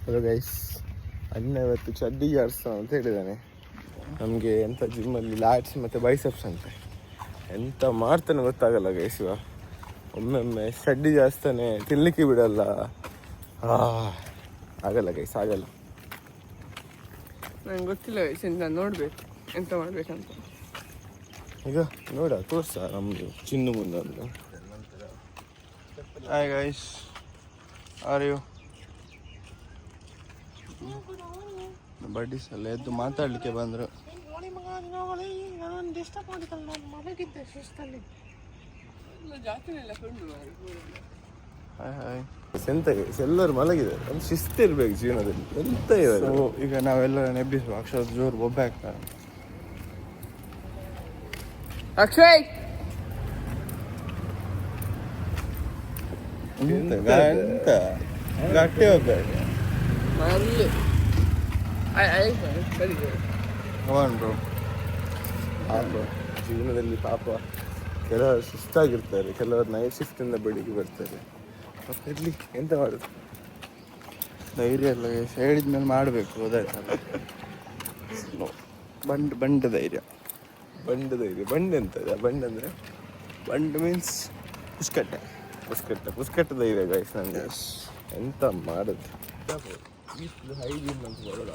Hello guys, ಅಣ್ಣ ಇವತ್ತು ಚಡ್ಡಿ ಜಾಡಿಸ್ತಾನೆ ಅಂತ ಹೇಳಿದ್ದಾನೆ. ನಮಗೆ ಎಂಥ ಜಿಮ್ಮಲ್ಲಿ ಲ್ಯಾಟ್ಸ್ ಮತ್ತು ಬೈಸೆಪ್ಸ್ ಅಂತೆ ಎಂತ ಮಾಡ್ತಾನೆ ಗೊತ್ತಾಗಲ್ಲ ಗೈಸ್. ಇವ ಒಮ್ಮೊಮ್ಮೆ ಚಡ್ಡಿ ಜಾಸ್ತಾನೆ, ತಿನ್ನಲಿಕ್ಕೆ ಬಿಡಲ್ಲ. ಆಗಲ್ಲ ಗೈಸ್, ಆಗಲ್ಲ. ನಂಗೆ ಗೊತ್ತಿಲ್ಲ ಗೈಸ್, ಎಂತ ನೋಡ್ಬೇಕು ಎಂತ ಮಾಡ್ಬೇಕಂತ. ಈಗ ನೋಡ ತೋರ್ಸ ನಮ್ಮದು ಚಿನ್ನು ಮುಂದೆ ಒಂದು. Hi guys, are you? Buddies ಎಲ್ಲ ಎದ್ದು ಮಾತಾಡಲಿಕ್ಕೆ ಬಂದರು. Hi hi. ಎಂತ ಗೈಸ್, ಎಲ್ಲರೂ ಮಲಗಿದ್ದಾರೆ. ಒಂದು ಶಿಸ್ತು ಇರ್ಬೇಕು ಜೀವನದಲ್ಲಿ. ಎಂತ ಇವರು ಈಗ ನಾವೆಲ್ಲ ನೆಬ್ಬಿಸುವ ಅಕ್ಷರ ಜೋರು ಬೊಬ್ಬೆ ಆಗ್ತಾರೆ. ಅಕ್ಷಯ್ ಎಂತ ಗಟ್ಟಿ ಹೋಗ್ಬೇಕು. ಅಲ್ಲಿ ಸರಿ ಅವನ್ ಬ್ರೋ ಪಾಪ ಜೀವನದಲ್ಲಿ ಪಾಪ ಕೆಲವರು ಸುಸ್ತಾಗಿರ್ತಾರೆ, ಕೆಲವರು ನೈಟ್ ಶಿಫ್ಟಿಂದ ಬೆಳಿಗ್ಗೆ ಬರ್ತಾರೆ. ಪಾಪ ಇರಲಿ, ಎಂತ ಮಾಡೋದು. ಧೈರ್ಯ ಎಲ್ಲ ಹೇಳಿದ್ಮೇಲೆ ಮಾಡಬೇಕು. ಹೋದಾಯ್ತಲ್ಲ ಬಂಡ ಧೈರ್ಯ. ಬಂಡ ಧೈರ್ಯ. ಬಂಡ್ ಎಂತದ? ಬಂಡ್ ಅಂದರೆ ಬಂಡ್ ಮೀನ್ಸ್ ಪುಸ್ಕಟ್ಟೆ. ಪುಸ್ಕಟ್ಟ ಧೈರ್ಯ ಗೈಸ್. ನನಗೆ ಎಂತ ಮಾಡೋದು. ಹೈಜೀನ್ ಅಂತ ಬರೋದ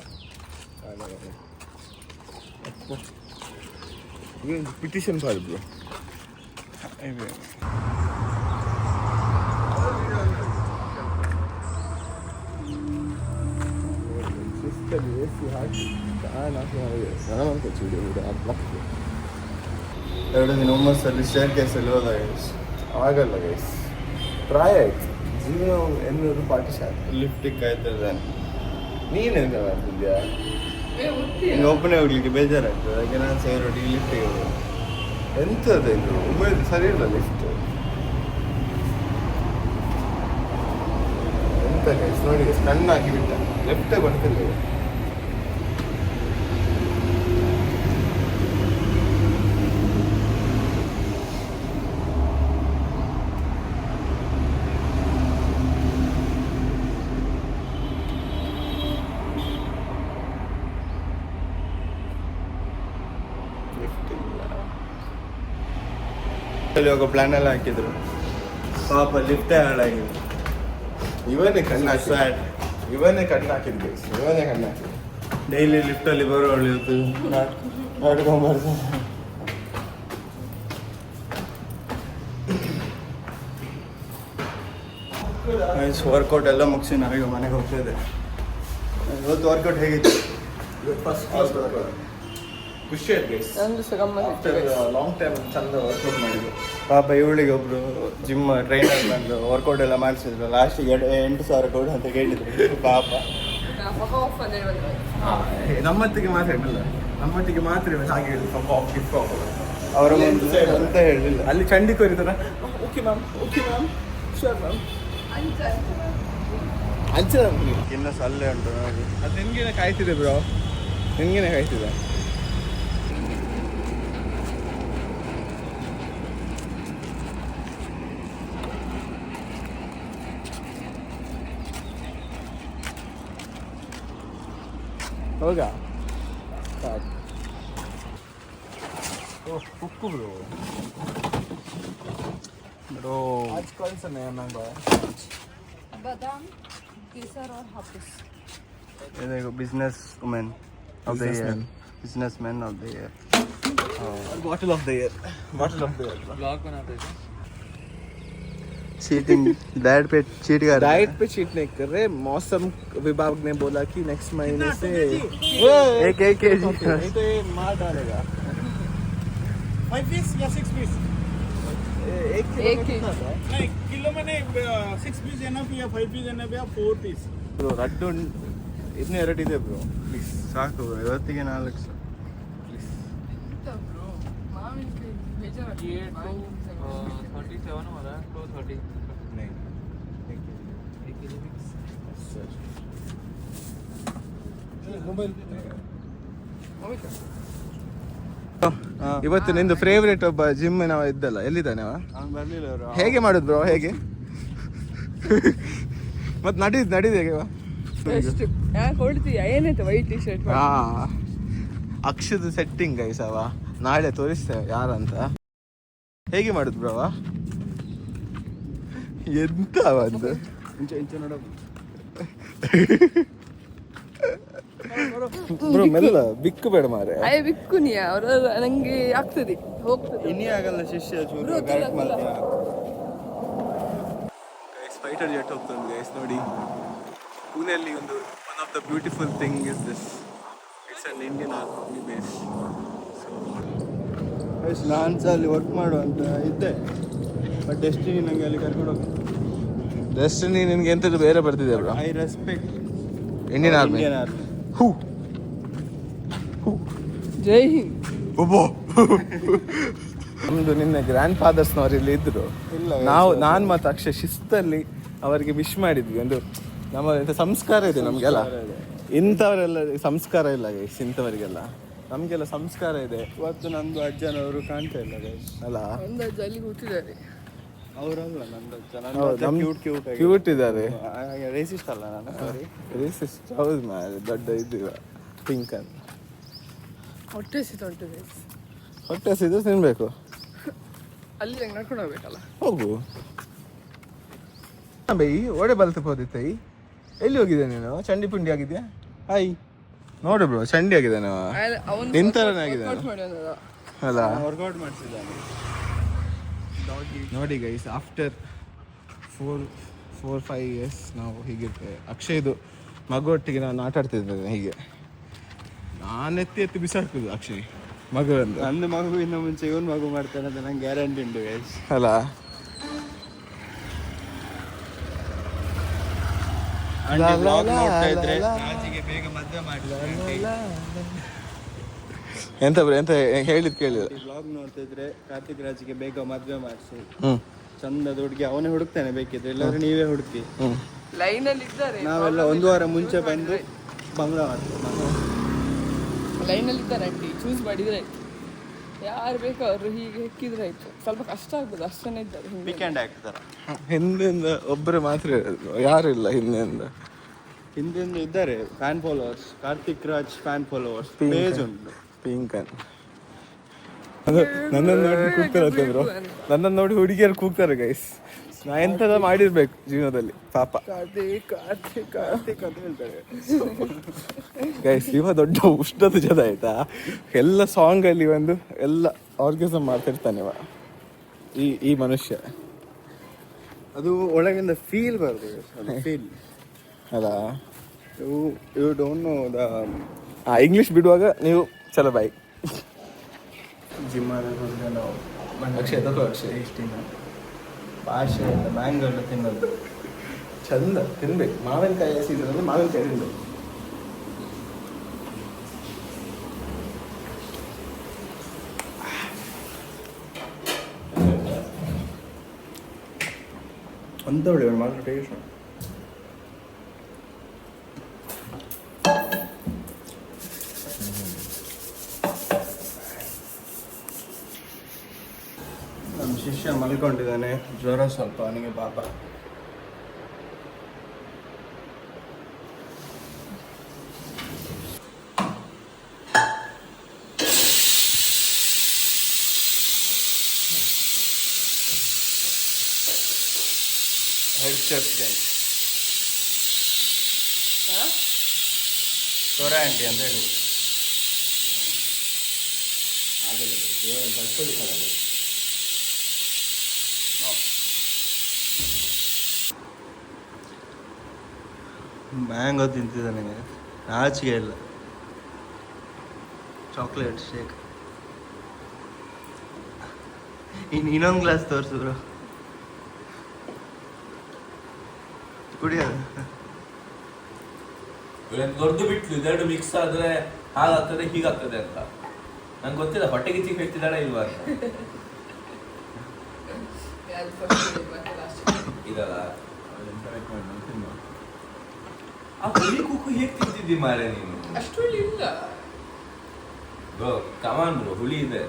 ಏನು ಪಿಟಿಷನ್ ಮಾಡಿದ್ರು. ಶಿಸ್ತಲ್ಲಿ ಎಸಿ ಹಾಕಿ ಹಾಕಿ ನನಗೆ ಚೂಡಿ ಹಾಕ್ಬೇಕು. 2 ದಿನ ಹುಮ್ಮಸ್ಸಲ್ಲಿ ಸ್ಟೇರ್ ಕೇಸಲ್ಲಿ ಹೋದ ಗೈಸ್. ಆಗಲ್ಲ ಗೈಸ್, ಟ್ರೈ ಆಯ್ತು. ಜೀವನ 800 ಪಾರ್ಟಿ ಶಾಲೆ ಲಿಫ್ಟಿಗೆ ಕಾಯ್ತಾ ಇದ್ದಾನೆ. ನೀನೆಂತ ಮಾಡ್ತಿದ್ಯಾ? ಈಗ ಒಬ್ಬನೇ ಹೋಗ್ಲಿಕ್ಕೆ ಬೇಜಾರಾಗ್ತದೆ. ಅದಕ್ಕೆ ನಾನು ಸೇರೊಟ್ಟಿಗೆ ಲಿಫ್ಟಿಗೆ ಹೋಗೋದು. ಎಂಥದ್ದು ಇದು ಒಮ್ಮೆ ಸರಿ ಇಲ್ಲ ಲಿಫ್ಟ್. ಎಂತ ಗೈಸ್ ನೋಡಿ, ಕಣ್ಣು ಹಾಕಿಬಿಟ್ಟ. ಲೆಫ್ಟೇ ಬರ್ತಿಲ್ಲ. ಹೋಗೋ ಪ್ಲಾನ್ ಎಲ್ಲ ಹಾಕಿದ್ರು. ಪಾಪ ಲಿಫ್ಟೇ ಹಾಳಾಗಿದೆ. ಇವನೇ ಕಣ್ಣು ಹಾಕಿದ್ ಗೈಸ್, ಇವನೇ ಕಣ್ಣು ಹಾಕಿದ್. ಡೈಲಿ ಲಿಫ್ಟಲ್ಲಿ ಬರೋಳು ಇವತ್ತು ನಾಡ್ಕೊಂಬರ್ದು. ವರ್ಕೌಟ್ ಎಲ್ಲ ಮುಗಿಸಿ ನಾವೀಗ ಮನೆಗೆ ಹೋಗ್ತಾ ಇದ್ದೆ. ಇವತ್ತು ವರ್ಕೌಟ್ ಹೇಗಿತ್ತು? ಖುಷಿ ಆಯ್ತು ಗೈಸ್. ನಂದು ಸಹ ಗಮ್ಮತ್ತು. ಲಾಂಗ್ ಟೈಮ್ ಚಂದ ವರ್ಕೌಟ್ ಮಾಡಿದ್ರು. ಪಾಪ ಇವಳಿಗೆ ಒಬ್ರು ಜಿಮ್ ಟ್ರೈನರ್ ಬಂದು ವರ್ಕೌಟ್ ಎಲ್ಲ ಮಾಡಿಸಿದ್ರು. ಲಾಸ್ಟಿಗೆ 8,000 ಕೊಡು ಅಂತ ಕೇಳಿದ್ರು. ಪಾಪ ನಮ್ಮತ್ತಿಗೆ ಮಾತ್ರ ಇರಲಿಲ್ಲ, ನಮ್ಮತ್ತಿಗೆ ಮಾತ್ರ ಹಾಗೆ ಹೇಳಿ ಸ್ವಲ್ಪ ಗಿಫ್ಟ್ ಅವರ ಅಂತ ಹೇಳಿಲ್ಲ. ಅಲ್ಲಿ ಚಂಡಿ ಕೊರಿತಾರ. Okay ma'am, okay ma'am, sure ma'am ಅಂಚ ಇನ್ನು ಸಲ್ಲೆ ಉಂಟು ನೋಡಿ. ಅದು ನಿನ್ಗೇನೆ ಕಾಯ್ತಿದೆ ಬ್ರೋ, ನಿನ್ಗೇನೆ ಕಾಯ್ತಿದೆ. ಹೋಗ कुक्कू ब्रो ब्रो आज कौन सा नया मैंगो है? बादाम, केसर और हापुस. ये देखो business women of the year, businessman of the year, bottle of the year, bottle of the year. Blog बनाते हैं. चीटिंग डाइट पे चीट कर रहे हैं. डाइट पे चीट नहीं कर रहे. मौसम विभाग ने बोला कि नेक्स्ट महीने से एक केजी नहीं तो ये मार डालेगा. 5 पीस या 6 पीस? एक किलो में कितना था? नहीं किलो में नहीं, 6 पीस एनफ या 5 पीस एनफ या 4 पीस. ಬ್ರೋ ಲಡ್ಡು ಇನ್ನೂ 2 ಇದೆ ಬ್ರೋ. ಪ್ಲೀಸ್ ಸಾಕು bro. ಇವತ್ತಿಗೆ 4 ಲಕ್ಷ. ये 37 हमारा 230. नहीं मोबाइल. ಇವತ್ತು ನಿಂದು ಫೇವ್ರೇಟ್ ಒಬ್ಬ ಜಿಮ್ ನಾವು ಇದ್ದಲ್ಲ, ಎಲ್ಲಿದ್ದಾನೆ ಅವ? ಅವ್ನು ಬರಲಿಲ್ಲ ಅವರು. ಹೇಗೆ ಮಾಡುದು ಬ್ರೋ? ಹೇಗೆ ಮತ್ತೆ ನಡೀದು ಹೇಗೆ ಎಷ್ಟು ಯಾಕೆ ಹೊಡ್ತೀಯ ಏನಾಯ್ತು ವೈಟ್ ಟಿ ಶರ್ಟ್ ಹಾ ಅಕ್ಷದ ಸೆಟ್ಟಿಂಗ್ ಗೈಸ್ ಅವ ನಾಳೆ ತೋರಿಸ್ತೇವೆ ಯಾರಂತ. ಹೇಗೆ ಮಾಡುದು ಬ್ರವ? ಎಂತ ಒಂದು ಬ್ರೋ ಮೆಲ್ಲ ಬಿಕ್ಕು ಬೇಡ ಮಾರೆ. ಅಯ್ಯ ಬಿಕ್ಕು ನೀ ಅವ್ರ ನಂಗೆ ಆಗ್ತದೆ ಹೋಗ್ತದೆ. ಇನ್ನೇ ಆಗಲ್ಲ ಶಿಷ್ಯ ಚೂರು ಸ್ಪೈಟರ್ ಜೆಟ್ ಹೋಗ್ತದೆ ಗೈಸ್ ನೋಡಿ. ಪುಣೆಯಲ್ಲಿ ಒಂದು one of the beautiful thing is this, it's an Indian army base. ನಾನು ಸಹ ಅಲ್ಲಿ ವರ್ಕ್ ಮಾಡುವಂತ ಇದ್ದೆ, ಬಟ್ ಡೆಸ್ಟಿನಿ ನನಗೆ ಅಲ್ಲಿ ಕರ್ಕೊಂಡು ಹೋಗ್ತದೆ. ಡೆಸ್ಟಿನಿ ನಿನ್ಗೆ ಎಂತದ್ದು ಬೇರೆ ಬರ್ತಿದೆ bro? I respect Indian army. ಹೂ ಜೈ ಹಿಂದ್. ಒಬ್ಬೋ ನಮ್ದು ನಿನ್ನೆ ಗ್ರ್ಯಾಂಡ್ ಫಾದರ್ಸ್ನವ್ರು ಇಲ್ಲಿ ಇದ್ರು. ನಾನು ಮತ್ತು ಅಕ್ಷಯ್ ಶಿಸ್ತಲ್ಲಿ ಅವರಿಗೆ ವಿಶ್ ಮಾಡಿದ್ವಿ. ಒಂದು ನಮ್ಮ ಎಂಥ ಸಂಸ್ಕಾರ ಇದೆ ನಮಗೆಲ್ಲ, ಇಂಥವರೆಲ್ಲ ಸಂಸ್ಕಾರ ಇಲ್ಲ ಗೈಸ್. ಇಂಥವರಿಗೆಲ್ಲ ನಮಗೆಲ್ಲ ಸಂಸ್ಕಾರ ಇದೆ. ಇವತ್ತು ನಂದು ಅಜ್ಜನವರು ಕಾಣ್ತಾ ಇಲ್ಲ ಗೈಸ್ ಅಲ್ಲ, ಒಂದು ಅಜ್ಜ ಅಲ್ಲಿ ಕೂತಿದ್ದಾರೆ. ಅವರಲ್ಲ ನಂದು ಅಜ್ಜ ಕ್ಯೂಟ್ ಇದ್ದಾರೆ. ರೇಸಿಸ್ಟ್ ಅಲ್ಲ ನಾನು, ಸಾರಿ ರೇಸಿಸ್ಟ್. ಹೌದು ಮಾರೆ, ದೊಡ್ಡ ಇದು ಪಿಂಕ್ ಅಂತ. ಹೊಟ್ಟೆ ಸಿತ ಉಂಟು ಗೈಸ್. ಹೊಟ್ಟೆ ಹಸಿದ್ರೆ ತಿನ್ಬೇಕು. ಅಲ್ಲಿ ನಂಗೆ ನಡ್ಕೊಂಡು ಹೋಗ್ಬೇಕಲ್ಲ. ಹೋಗು ಬೈ. ಓಡೆ ಬಲ್ತು ಹೋದಿತ್ತೈ. ಎಲ್ಲಿ ಹೋಗಿದೆ ನೀನು? ಚಂಡಿ ಪುಂಡಿ ಆಗಿದ್ಯಾ? ಹಾಯ್ ನೋಡು ಬ್ರೋ, ಚಂಡಿ ಆಗಿದೆ ನಾವು. ನಿಂತರನೇ ಆಗಿದೆ ಅಲ್ಲ. ವರ್ಕೌಟ್ ಮಾಡಿಸಿದ್ದಾನೆ ನೋಡಿ ಗೈಸ್, ಆಫ್ಟರ್ 4-5 ಇಯರ್ಸ್ ನಾವು ಹೀಗಿರ್ತೇವೆ. ಅಕ್ಷಯ್ದು ಮಗುವೊಟ್ಟಿಗೆ ನಾನು ಆಟ ಆಡ್ತಿದ್ದೇನೆ ಹೀಗೆ. ನಾನು ಎತ್ತಿ ಬಿಸಾಡ್ತಿದ್ದು ಅಕ್ಷಯ್ ಮಗು ಅಂತ. ನನ್ನ ಮಗುವಿನ ಮುಂಚೆ ಇವನ್ ಮಗು ಮಾಡ್ತಾನೆ ಅಂತ ನಂಗೆ ಗ್ಯಾರಂಟಿ ಉಂಟು ಗೈಸ್ ಅಲ್ಲ. ಬೇಗ ಮದುವೆ ಮಾಡಿ ಎಂತ ಎಂತ ಹೇಳಿದ್ ಕೇಳಿದ. ಬ್ಲಾಗ್ ನೋಡ್ತಿದ್ರೆ ಕಾರ್ತಿಕ್ ರಾಜ್ಗೆ ಬೇಗ ಮದುವೆ ಮಾಡಿಸಿ, ಚಂದದ ಹುಡುಗಿ ಅವನೇ ಹುಡುಕ್ತಾನೆ ಬೇಕಿದ್ರೆ, ಇಲ್ಲಾಂದ್ರೆ ನೀವೇ ಹುಡುಕಿ. ಲೈನಲ್ಲಿ ಇದ್ದಾರೆ, ನಾವೆಲ್ಲ 1 ವಾರ ಮುಂಚೆ ಬಂದು ಬಂಗ್ಲಾ ಮಾಡ್ತೀವಿ. ಲೈನಲ್ಲಿ ಇದ್ದಾರೆ ಆಂಟಿ, ಚೂಸ್ ಮಾಡಿದ್ರೆ ಆಯ್ತು. ಯಾರು ಬೇಕೋ ಅವರು ಹೀಗೆ ಹೆಕ್ಕಿದ್ರೆ ಆಯ್ತು. ಸ್ವಲ್ಪ ಕಷ್ಟ ಆಗ್ಬೋದು, ಅಷ್ಟನೇ ಇದ್ದಾರೆ. ವೀಕೆಂಡ್ ಆಗ್ತಾರೆ ಹಿಂದಿಂದ ಒಬ್ಬರು ಮಾತ್ರ ಇರೋದು, ಯಾರು ಇಲ್ಲ ಹಿಂದೆಯಿಂದ. ಹಿಂದಿಂದ ಇದ್ದಾರೆ fan followers, Karthik Raj fan followers page ಉಂಟು. ಪಿಂಕ್ ಅಂತ ನನ್ನನ್ನು ನೋಡಿ ಕೂಗ್ತಾರೆ ಬ್ರೋ. ನನ್ನನ್ನು ನೋಡಿ ಹುಡುಗಿಯರು ಕೂಗ್ತಾರೆ ಗೈಸ್. ನಾ ಎಂಥದ ಮಾಡಿರ್ಬೇಕು ಜೀವನದಲ್ಲಿ ಪಾಪ. ಕಾರ್ತಿಕ್ ಅಂತ ಹೇಳ್ತಾರೆ ಗೈಸ್. ಇವ ದೊಡ್ಡ ಉಷ್ಣದ ಜನ ಆಯ್ತಾ. ಎಲ್ಲ ಸಾಂಗಲ್ಲಿ ಒಂದು ಎಲ್ಲ ಆರ್ಗಸಮ್ ಮಾಡ್ತಿರ್ತಾನೆ ಇವ, ಈ ಮನುಷ್ಯ. ಅದು ಒಳಗಿಂದ ಫೀಲ್ ಬರ್ತದೆ, ಫೀಲ್ ಅಲ್ಲ. You don't know the English ಬಿಡುವಾಗ ನೀವು ಚಲೋ ಬಾಯ್. ಜಿಮ್ಮಲ್ಲಿ ಹೋದ್ರೆ ನಾವು ಅಕ್ಷಯ್ ತಗೋ ಅಕ್ಷಯ್. ಇಷ್ಟಿನ ಭಾಷೆ ಇಲ್ಲ, ಮ್ಯಾಂಗೋ ಎಲ್ಲ ತಿನ್ನೋದು ಚಂದ ತಿನ್ಬೇಕು. ಮಾವಿನಕಾಯಿ ಸೀಸನ್ ಅಂದ್ರೆ ಮಾವಿನಕಾಯಿ ತಿನ್ಬೇಕು. ಅಂತ ಒಳ್ಳೆ ಮಾತ್ರ ಟೇಸ್ಟ್. ನಮ್ಮ ಶಿಷ್ಯ ಮಲ್ಕೊಂಡಿದ್ದಾನೆ, ಜ್ವರ ಸ್ವಲ್ಪ ಅವನಿಗೆ ಪಾಪ. ಹೆಡ್ ಚೆಫ್ ಗೈಸ್, ಜ್ವರ ಆಂಟಿ ಅಂತ ಹೇಳಿ. ಮ್ಯಾಂಗೋ ತಿಂತಿದ್ದಾನೆ, ನಾಚಿಕೆ ಇಲ್ಲ. Chocolate shake. ಇನ್ನೊಂದು ಗ್ಲಾಸ್ ತೋರಿಸು ಬ್ರೋ, ಕುಡಿಯೋದು. ದೊಡ್ಡದು ಬಿಟ್ಲು, ಇದೆರಡು ಮಿಕ್ಸ್ ಆದ್ರೆ ಹಾಗಾಗ್ತದೆ ಹೀಗಾಗ್ತದೆ ಅಂತ ನಂಗೆ ಗೊತ್ತಿಲ್ಲ. ಹೊಟ್ಟೆಗೆ ಚಿಕ್ಕ ಹೇಳ್ತಿದ್ದಾಳೆ ಇಲ್ವಾ ಅಂತ. ಇದಲ್ಲ ಆ ಹುಳಿ ಕುಕ್ಕು ಹೇಗೆ ತಿಂತಿದ್ದಿ ಮಾರೆ ನೀನು? ಅಷ್ಟು ಇಲ್ಲ ಬ್ರೋ, ಕಮಾನ್ ಬ್ರೋ, ಹುಳಿ ಇದೆ.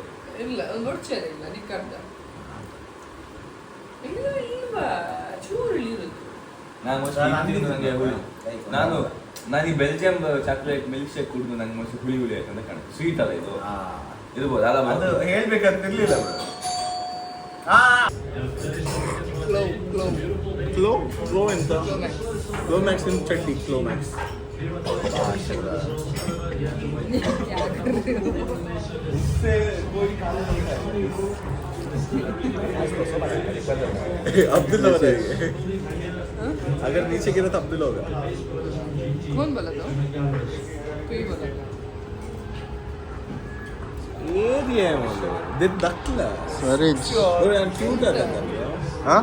ಇಲ್ಲ ನೋಡ್ಚಾರ ಇಲ್ಲ ನೀ ಕರ್ದ ಇಲ್ಲ ಇಲ್ವಾ ಚೂರು ಇಳಿರೋದು. ನಾನು ಹುಳಿ, ನಾನು ನಾನು ಈ ಬೆಲ್ಜಿಯಂ ಚಾಕ್ಲೇಟ್ ಮಿಲ್ಕ್ ಶೇಕ್ ಕುಡಿದು ನಂಗೆ ಮೋಸ್ಟ್ ಹುಳಿ ಹುಳಿ ಆಯ್ತು ಅಂತ ಕಾಣುತ್ತೆ. ಸ್ವೀಟ್ ಅಲ್ಲ ಇದು ಇರ್ಬೋದು ಅಲ್ಲ ಅದು ಹೇಳ್ಬೇಕಂತ ಇರ್ಲಿಲ್ಲ ಕ್ಲೋ ಎಂತ ಕ್ಲೋಮ್ಯಾಕ್ಸ್ ಇನ್ ಚಡ್ಡಿ ಕ್ಲೋಮ್ಯಾಕ್ಸ್ अब्दुल्ला बताइए अगर नीचे गिरा तो अब्दुल्ला होगा कौन बोला तो तू ही बोला ये दिया है मतलब दिल दक्ला अरे और यार क्यूट आ रहा है हाँ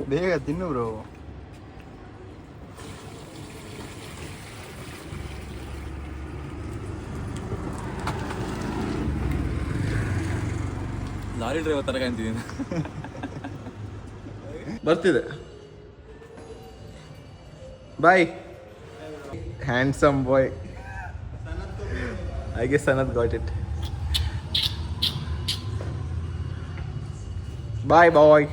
ಬೇಗ ತಿನ್ನು ಬ್ರೋ. ಲಾರಿ ಡ್ರೈವರ್ ತರ ಕಾಣ್ತಿದ್ದೀನಿ. ಬರ್ತಿದೆ boy handsome boy I guess Sanath got it bye bye